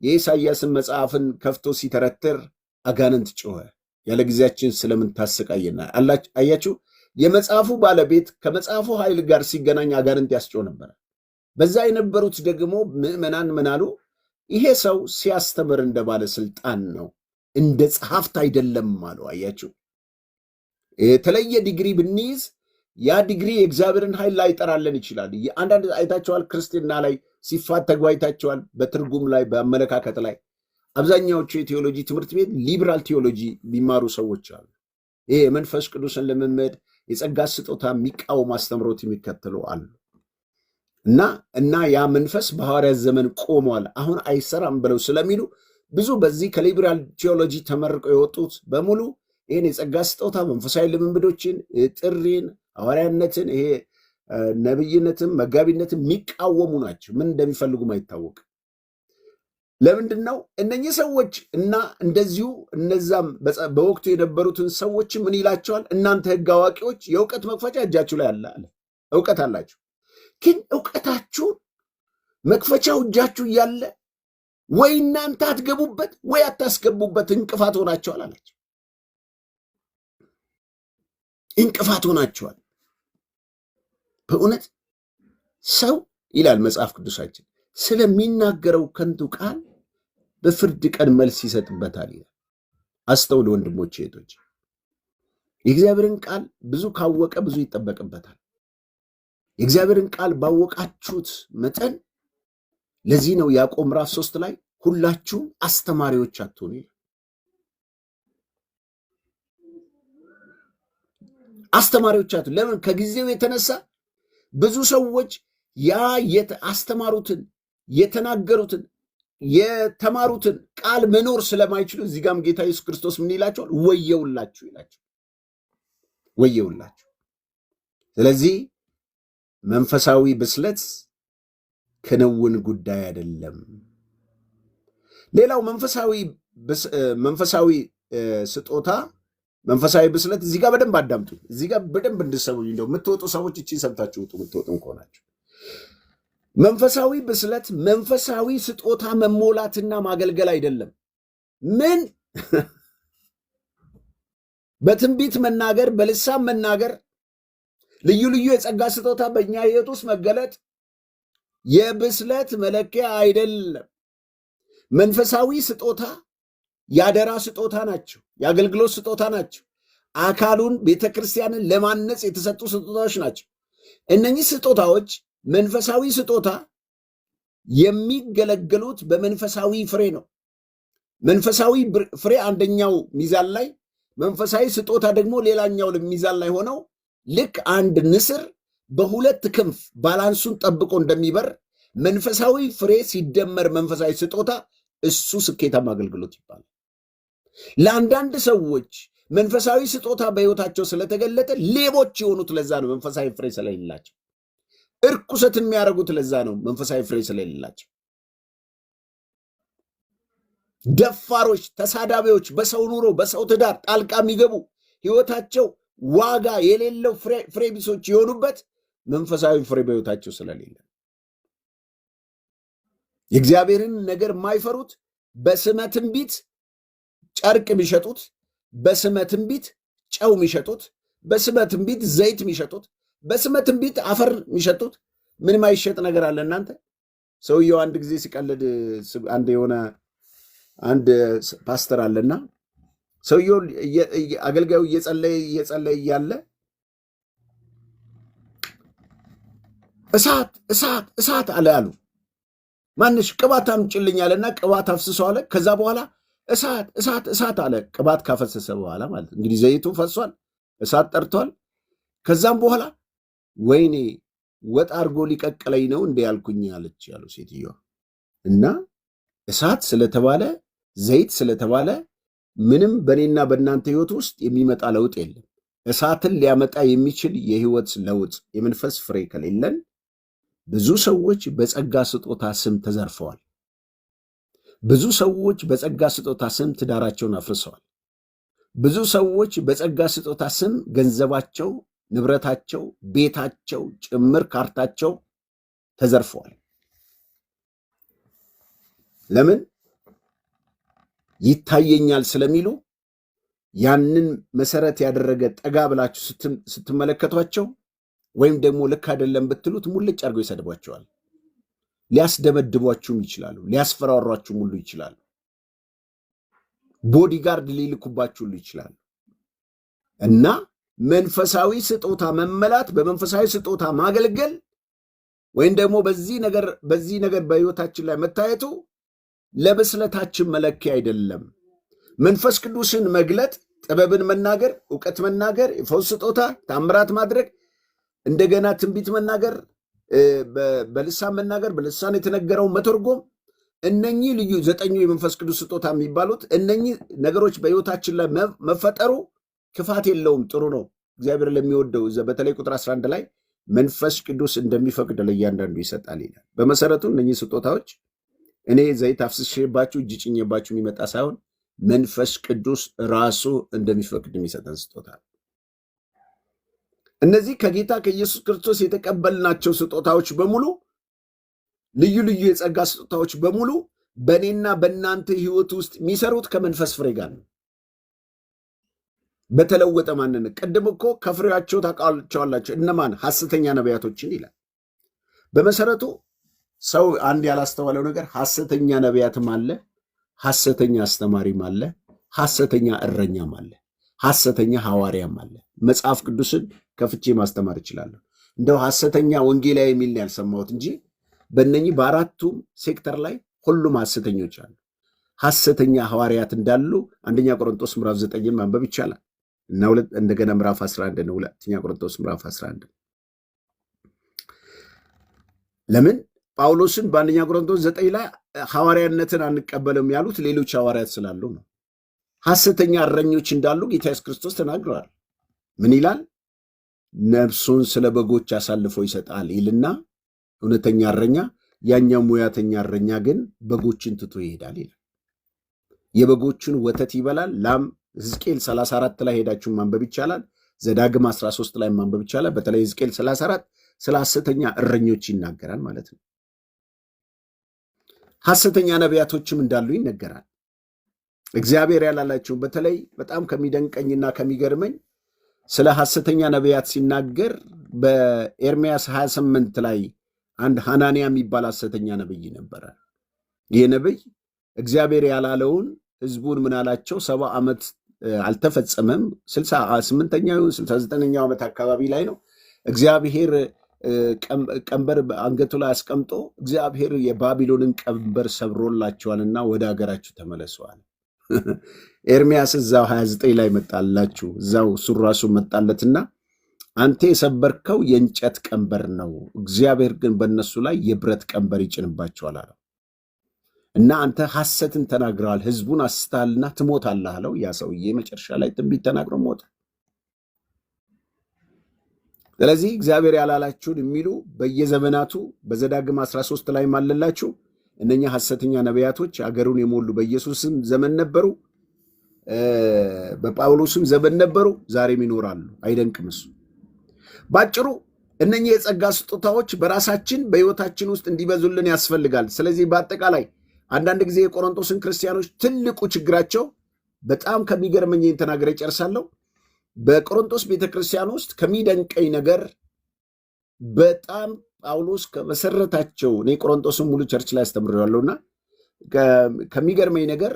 የኢሳይያስን መጽሐፍን ከፍቶ ሲተረትር አጋንንት ጮኸ፣ ያለ ጊዜያችን ስለምን ታሰቃየና? አያችሁ፣ የመጽሐፉ ባለቤት ከመጽሐፉ ኃይል ጋር ሲገናኝ አጋንንት ያስጮህ ነበር። በዛ የነበሩት ደግሞ ምዕመናን ምን አሉ? ይሄ ሰው ሲያስተምር እንደ ባለስልጣን ነው፣ እንደ ጸሐፍት አይደለም አሉ። አያችሁ፣ የተለየ ዲግሪ ብንይዝ ያ ዲግሪ የእግዚአብሔርን ኃይል ላይጠራለን ይችላል። አንዳንድ አይታቸዋል፣ ክርስትና ላይ ሲፋተጉ አይታቸዋል። በትርጉም ላይ በአመለካከት ላይ አብዛኛዎቹ የቴዎሎጂ ትምህርት ቤት ሊበራል ቴዎሎጂ የሚማሩ ሰዎች አሉ። ይሄ የመንፈስ ቅዱስን ልምምድ የጸጋ ስጦታ የሚቃወም አስተምሮት የሚከተሉ አሉ። እና ያ መንፈስ በሐዋርያት ዘመን ቆሟል፣ አሁን አይሰራም ብለው ስለሚሉ ብዙ በዚህ ከሊበራል ቴዎሎጂ ተመርቀው የወጡት በሙሉ ይህን የጸጋ ስጦታ መንፈሳዊ ልምምዶችን፣ ጥሪን፣ ሐዋርያነትን፣ ይሄ ነብይነትን፣ መጋቢነትን የሚቃወሙ ናቸው። ምን እንደሚፈልጉም አይታወቅም። ለምንድን ነው እነኚህ ሰዎች እና እንደዚሁ እነዛም በወቅቱ የነበሩትን ሰዎች ምን ይላቸዋል? እናንተ ሕግ አዋቂዎች የእውቀት መክፈቻ እጃችሁ ላይ አለ። እውቀት አላችሁ፣ ግን እውቀታችሁን መክፈቻው እጃችሁ እያለ ወይ እናንተ አትገቡበት ወይ አታስገቡበት፣ እንቅፋት ሆናቸዋል አላቸው። እንቅፋት ሆናቸዋል። በእውነት ሰው ይላል መጽሐፍ ቅዱሳችን ስለሚናገረው ከንቱ ቃል በፍርድ ቀን መልስ ይሰጥበታል ይላል። አስተውል ወንድሞቼ እህቶቼ፣ የእግዚአብሔርን ቃል ብዙ ካወቀ ብዙ ይጠበቅበታል። የእግዚአብሔርን ቃል ባወቃችሁት መጠን፣ ለዚህ ነው ያዕቆብ ምዕራፍ 3 ላይ ሁላችሁም አስተማሪዎች አትሆኑ ይላል። አስተማሪዎች አትሆኑ። ለምን? ከጊዜው የተነሳ ብዙ ሰዎች ያ አስተማሩትን የተናገሩትን የተማሩትን ቃል መኖር ስለማይችሉ እዚህ ጋም ጌታ ኢየሱስ ክርስቶስ ምን ይላቸዋል? ወየውላችሁ ይላቸው፣ ወየውላችሁ። ስለዚህ መንፈሳዊ ብስለት ክንውን ጉዳይ አይደለም። ሌላው መንፈሳዊ ስጦታ፣ መንፈሳዊ ብስለት እዚህ ጋር በደንብ አዳምጡ። እዚህ ጋር በደንብ እንድሰሙኝ፣ እንደው የምትወጡ ሰዎች እቺ ሰምታችሁ ውጡ፣ የምትወጡም ከሆናችሁ። መንፈሳዊ ብስለት መንፈሳዊ ስጦታ መሞላትና ማገልገል አይደለም። ምን በትንቢት መናገር፣ በልሳን መናገር፣ ልዩ ልዩ የጸጋ ስጦታ በእኛ ሕይወት ውስጥ መገለጥ የብስለት መለኪያ አይደለም። መንፈሳዊ ስጦታ የአደራ ስጦታ ናቸው፣ የአገልግሎት ስጦታ ናቸው። አካሉን ቤተክርስቲያንን ለማነጽ የተሰጡ ስጦታዎች ናቸው። እነኚህ ስጦታዎች መንፈሳዊ ስጦታ የሚገለገሉት በመንፈሳዊ ፍሬ ነው። መንፈሳዊ ፍሬ አንደኛው ሚዛን ላይ፣ መንፈሳዊ ስጦታ ደግሞ ሌላኛው ሚዛን ላይ ሆነው ልክ አንድ ንስር በሁለት ክንፍ ባላንሱን ጠብቆ እንደሚበር መንፈሳዊ ፍሬ ሲደመር መንፈሳዊ ስጦታ እሱ ስኬታማ አገልግሎት ይባላል። ለአንዳንድ ሰዎች መንፈሳዊ ስጦታ በሕይወታቸው ስለተገለጠ ሌቦች የሆኑት ለዛ ነው፣ መንፈሳዊ ፍሬ ስለሌላቸው። እርኩሰት የሚያደርጉት ለዛ ነው፣ መንፈሳዊ ፍሬ ስለሌላቸው። ደፋሮች፣ ተሳዳቢዎች፣ በሰው ኑሮ በሰው ትዳር ጣልቃ የሚገቡ ሕይወታቸው ዋጋ የሌለው ፍሬ ቢሶች የሆኑበት መንፈሳዊ ፍሬ በሕይወታቸው ስለሌለ። የእግዚአብሔርን ነገር የማይፈሩት በስመ ትንቢት ጨርቅ የሚሸጡት፣ በስመ ትንቢት ጨው የሚሸጡት፣ በስመ ትንቢት ዘይት የሚሸጡት፣ በስመ ትንቢት አፈር የሚሸጡት። ምንም አይሸጥ ነገር አለ እናንተ? ሰውየው አንድ ጊዜ ሲቀልድ አንድ ፓስተር አለና ሰውየው አገልጋዩ እየጸለየ እያለ እሳት እሳት እሳት አለ አሉ። ማንሽ ቅባት አምጪልኝ አለና ቅባት አፍስሶ አለ። ከዛ በኋላ እሳት እሳት እሳት አለ። ቅባት ካፈሰሰ በኋላ ማለት እንግዲህ ዘይቱ ፈሷል፣ እሳት ጠርቷል። ከዛም በኋላ ወይኔ ወጥ አድርጎ ሊቀቅለኝ ነው እንደ ያልኩኝ አለች ያሉ ሴትዮዋ። እና እሳት ስለተባለ ዘይት ስለተባለ ምንም በእኔና በእናንተ ህይወት ውስጥ የሚመጣ ለውጥ የለም። እሳትን ሊያመጣ የሚችል የህይወት ለውጥ የመንፈስ ፍሬ ከሌለን ብዙ ሰዎች በጸጋ ስጦታ ስም ተዘርፈዋል። ብዙ ሰዎች በጸጋ ስጦታ ስም ትዳራቸውን አፍርሰዋል። ብዙ ሰዎች በጸጋ ስጦታ ስም ገንዘባቸው፣ ንብረታቸው፣ ቤታቸው ጭምር ካርታቸው ተዘርፈዋል። ለምን? ይታየኛል ስለሚሉ ያንን መሰረት ያደረገ ጠጋ ብላችሁ ስትመለከቷቸው ወይም ደግሞ ልክ አይደለም ብትሉት ሙልጭ አድርገው ይሰድቧቸዋል። ሊያስደበድቧችሁም ይችላሉ። ሊያስፈራሯችሁም ሁሉ ይችላሉ። ቦዲጋርድ ሊልኩባችሁ ሁሉ ይችላሉ። እና መንፈሳዊ ስጦታ መመላት፣ በመንፈሳዊ ስጦታ ማገልገል ወይም ደግሞ በዚህ ነገር በሕይወታችን ላይ መታየቱ ለብስለታችን መለኪያ አይደለም። መንፈስ ቅዱስን መግለጥ፣ ጥበብን መናገር፣ እውቀት መናገር፣ የፈውስ ስጦታ፣ ታምራት ማድረግ፣ እንደገና ትንቢት መናገር፣ በልሳን መናገር፣ በልሳን የተነገረው መተርጎም፣ እነኚህ ልዩ 9 የመንፈስ ቅዱስ ስጦታ የሚባሉት እነኚህ ነገሮች በሕይወታችን ላይ መፈጠሩ ክፋት የለውም፣ ጥሩ ነው። እግዚአብሔር ለሚወደው በተለይ ቁጥር 11 ላይ መንፈስ ቅዱስ እንደሚፈቅድ ለእያንዳንዱ ይሰጣል ይላል። በመሰረቱ እነኚህ ስጦታዎች እኔ ዘይት አፍስሼባችሁ እጅ ጭኜባችሁ የሚመጣ ሳይሆን መንፈስ ቅዱስ ራሱ እንደሚፈቅድ የሚሰጠን ስጦታ። እነዚህ ከጌታ ከኢየሱስ ክርስቶስ የተቀበልናቸው ስጦታዎች በሙሉ ልዩ ልዩ የጸጋ ስጦታዎች በሙሉ በእኔና በእናንተ ሕይወት ውስጥ የሚሰሩት ከመንፈስ ፍሬ ጋር ነው። በተለወጠ ማንነት ቅድም እኮ ከፍሬያቸው ታውቃቸዋላችሁ። እነማን? ሐሰተኛ ነቢያቶችን ይላል። በመሰረቱ ሰው አንድ ያላስተዋለው ነገር ሐሰተኛ ነቢያትም አለ፣ ሐሰተኛ አስተማሪም አለ፣ ሐሰተኛ እረኛም አለ፣ ሐሰተኛ ሐዋርያም አለ። መጽሐፍ ቅዱስን ከፍቼ ማስተማር እችላለሁ። እንደው ሐሰተኛ ወንጌላዊ የሚል ያልሰማሁት እንጂ በእነኚህ በአራቱም ሴክተር ላይ ሁሉም ሐሰተኞች አሉ። ሐሰተኛ ሐዋርያት እንዳሉ አንደኛ ቆሮንቶስ ምዕራፍ 9 ማንበብ ይቻላል እና እንደገና ምዕራፍ 11 ነው። ሁለተኛ ቆሮንቶስ ምዕራፍ 11 ለምን ጳውሎስን በአንደኛ ቆሮንቶስ 9 ላይ ሐዋርያነትን አንቀበልም ያሉት ሌሎች ሐዋርያት ስላሉ ነው። ሐሰተኛ እረኞች እንዳሉ ጌታ ኢየሱስ ክርስቶስ ተናግረዋል። ምን ይላል? ነፍሱን ስለ በጎች አሳልፎ ይሰጣል ይልና እውነተኛ እረኛ፣ ያኛው ሙያተኛ እረኛ ግን በጎችን ትቶ ይሄዳል ይላል። የበጎቹን ወተት ይበላል። ላም ሕዝቅኤል 34 ላይ ሄዳችሁ ማንበብ ይቻላል። ዘዳግም 13 ላይ ማንበብ ይቻላል። በተለይ ሕዝቅኤል 34 ስለ ሐሰተኛ እረኞች ይናገራል ማለት ነው። ሐሰተኛ ነቢያቶችም እንዳሉ ይነገራል። እግዚአብሔር ያላላቸው በተለይ በጣም ከሚደንቀኝና ከሚገርመኝ ስለ ሐሰተኛ ነቢያት ሲናገር በኤርምያስ 28 ላይ አንድ ሐናንያ የሚባል ሐሰተኛ ነብይ ነበረ። ይህ ነብይ እግዚአብሔር ያላለውን ህዝቡን ምን አላቸው? 70 ዓመት አልተፈጸመም። 68ኛው 69ኛው ዓመት አካባቢ ላይ ነው እግዚአብሔር ቀንበር አንገቱ ላይ አስቀምጦ እግዚአብሔር የባቢሎንን ቀንበር ሰብሮላቸዋልና ወደ ሀገራችሁ ተመለሰዋል። ኤርምያስ እዛው 29 ላይ መጣላችሁ። እዛው እሱ ራሱ መጣለትና አንተ የሰበርከው የእንጨት ቀንበር ነው፣ እግዚአብሔር ግን በእነሱ ላይ የብረት ቀንበር ይጭንባቸዋል አለው። እና አንተ ሐሰትን ተናግረዋል፣ ህዝቡን አስታልና ትሞታለህ አለው። ያ ሰውዬ መጨረሻ ላይ ትንቢት ተናግሮ ሞተ። ስለዚህ እግዚአብሔር ያላላችሁን የሚሉ በየዘመናቱ በዘዳግም 13 ላይ ማለላችሁ እነኛ ሐሰተኛ ነቢያቶች አገሩን የሞሉ በኢየሱስም ዘመን ነበሩ፣ በጳውሎስም ዘመን ነበሩ፣ ዛሬም ይኖራሉ። አይደንቅም እሱ። ባጭሩ እነኛ የጸጋ ስጦታዎች በራሳችን በህይወታችን ውስጥ እንዲበዙልን ያስፈልጋል። ስለዚህ በአጠቃላይ አንዳንድ ጊዜ የቆሮንቶስን ክርስቲያኖች ትልቁ ችግራቸው በጣም ከሚገርመኝ ተናግሬ ጨርሳለሁ። በቆሮንቶስ ቤተክርስቲያን ውስጥ ከሚደንቀኝ ነገር በጣም ጳውሎስ ከመሰረታቸው እኔ ቆሮንቶስን ሙሉ ቸርች ላይ አስተምሬዋለሁና ከሚገርመኝ ነገር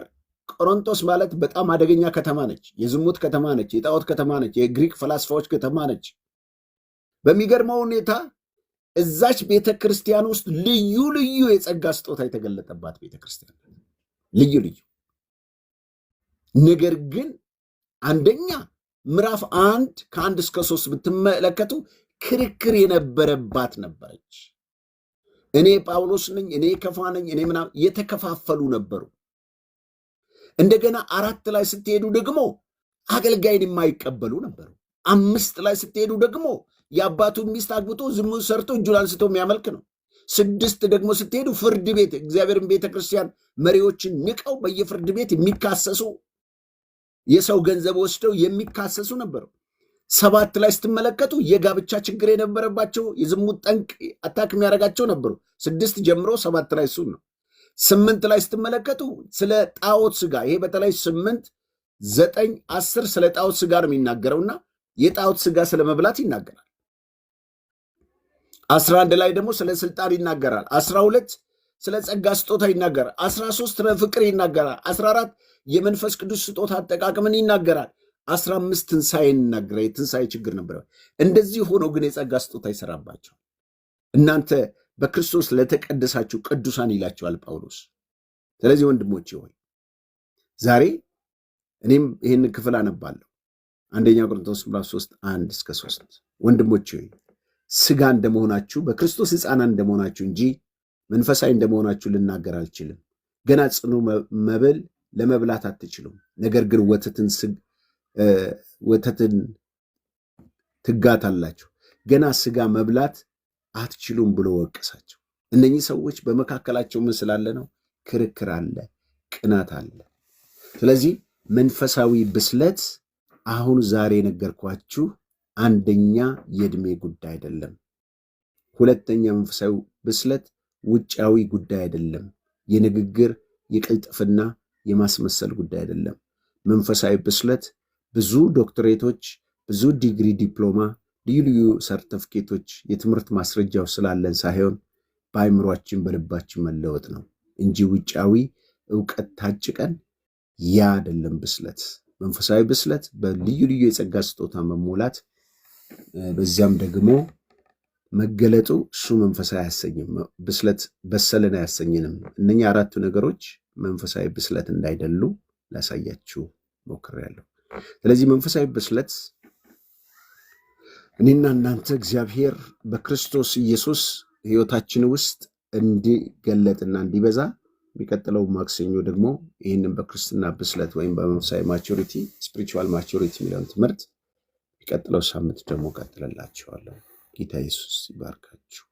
ቆሮንቶስ ማለት በጣም አደገኛ ከተማ ነች። የዝሙት ከተማ ነች። የጣዖት ከተማ ነች። የግሪክ ፈላስፋዎች ከተማ ነች። በሚገርመው ሁኔታ እዛች ቤተክርስቲያን ውስጥ ልዩ ልዩ የጸጋ ስጦታ የተገለጠባት ቤተክርስቲያን ልዩ ልዩ ነገር ግን አንደኛ ምዕራፍ 1 ከ1 እስከ 3 ብትመለከቱ ክርክር የነበረባት ነበረች። እኔ ጳውሎስ ነኝ፣ እኔ ከፋ ነኝ፣ እኔ ምናምን የተከፋፈሉ ነበሩ። እንደገና 4 ላይ ስትሄዱ ደግሞ አገልጋይን የማይቀበሉ ነበሩ። 5 ላይ ስትሄዱ ደግሞ የአባቱን ሚስት አግብቶ ዝሙት ሰርቶ እጁን አንስቶ የሚያመልክ ነው። 6 ደግሞ ስትሄዱ ፍርድ ቤት እግዚአብሔርን ቤተክርስቲያን መሪዎችን ንቀው በየፍርድ ቤት የሚካሰሱ የሰው ገንዘብ ወስደው የሚካሰሱ ነበሩ። 7 ላይ ስትመለከቱ የጋብቻ ችግር የነበረባቸው የዝሙት ጠንቅ አታክ የሚያደርጋቸው ነበሩ። 6 ጀምሮ 7 ላይ እሱን ነው። 8 ላይ ስትመለከቱ ስለ ጣዖት ስጋ፣ ይሄ በተለይ 8፣ 9፣ 10 ስለ ጣዖት ስጋ ነው የሚናገረውና የጣዖት ስጋ ስለ መብላት ይናገራል። 11 ላይ ደግሞ ስለ ስልጣን ይናገራል። 12 ስለ ጸጋ ስጦታ ይናገራል። 13 ስለ ፍቅር ይናገራል። 14 የመንፈስ ቅዱስ ስጦታ አጠቃቀምን ይናገራል። 15 ትንሣኤ እናገራ የትንሣኤ ችግር ነበረ። እንደዚህ ሆኖ ግን የጸጋ ስጦታ ይሰራባቸው። እናንተ በክርስቶስ ለተቀደሳችሁ ቅዱሳን ይላቸዋል ጳውሎስ። ስለዚህ ወንድሞቼ ሆይ ዛሬ እኔም ይህን ክፍል አነባለሁ። አንደኛ ቆሮንቶስ ምዕራፍ 3 1-3 ወንድሞቼ ሆይ ሥጋ እንደመሆናችሁ በክርስቶስ ሕፃናን እንደመሆናችሁ እንጂ መንፈሳዊ እንደመሆናችሁ ልናገር አልችልም። ገና ጽኑ መብል ለመብላት አትችሉም፣ ነገር ግን ወተትን ትጋታላችሁ። ገና ሥጋ መብላት አትችሉም ብሎ ወቀሳቸው። እነኚህ ሰዎች በመካከላቸው ምን ስላለ ነው? ክርክር አለ፣ ቅናት አለ። ስለዚህ መንፈሳዊ ብስለት አሁን ዛሬ የነገርኳችሁ አንደኛ የዕድሜ ጉዳይ አይደለም። ሁለተኛ መንፈሳዊ ብስለት ውጫዊ ጉዳይ አይደለም። የንግግር የቅልጥፍና የማስመሰል ጉዳይ አይደለም። መንፈሳዊ ብስለት ብዙ ዶክትሬቶች፣ ብዙ ዲግሪ፣ ዲፕሎማ፣ ልዩ ልዩ ሰርተፍኬቶች፣ የትምህርት ማስረጃው ስላለን ሳይሆን በአእምሯችን በልባችን መለወጥ ነው እንጂ ውጫዊ እውቀት ታጭቀን ያ አይደለም ብስለት። መንፈሳዊ ብስለት በልዩ ልዩ የጸጋ ስጦታ መሞላት፣ በዚያም ደግሞ መገለጡ እሱ መንፈሳዊ አያሰኝም። ብስለት በሰለን አያሰኝንም። እነኛ አራቱ ነገሮች መንፈሳዊ ብስለት እንዳይደሉ ላሳያችሁ ሞክሬያለሁ። ስለዚህ መንፈሳዊ ብስለት እኔና እናንተ እግዚአብሔር በክርስቶስ ኢየሱስ ሕይወታችን ውስጥ እንዲገለጥና እንዲበዛ የሚቀጥለው ማክሰኞ ደግሞ ይህንን በክርስትና ብስለት ወይም በመንፈሳዊ ማቹሪቲ ስፒሪቹዋል ማቹሪቲ የሚለውን ትምህርት የሚቀጥለው ሳምንት ደግሞ ቀጥለላችኋለሁ። ጌታ ኢየሱስ ይባርካችሁ።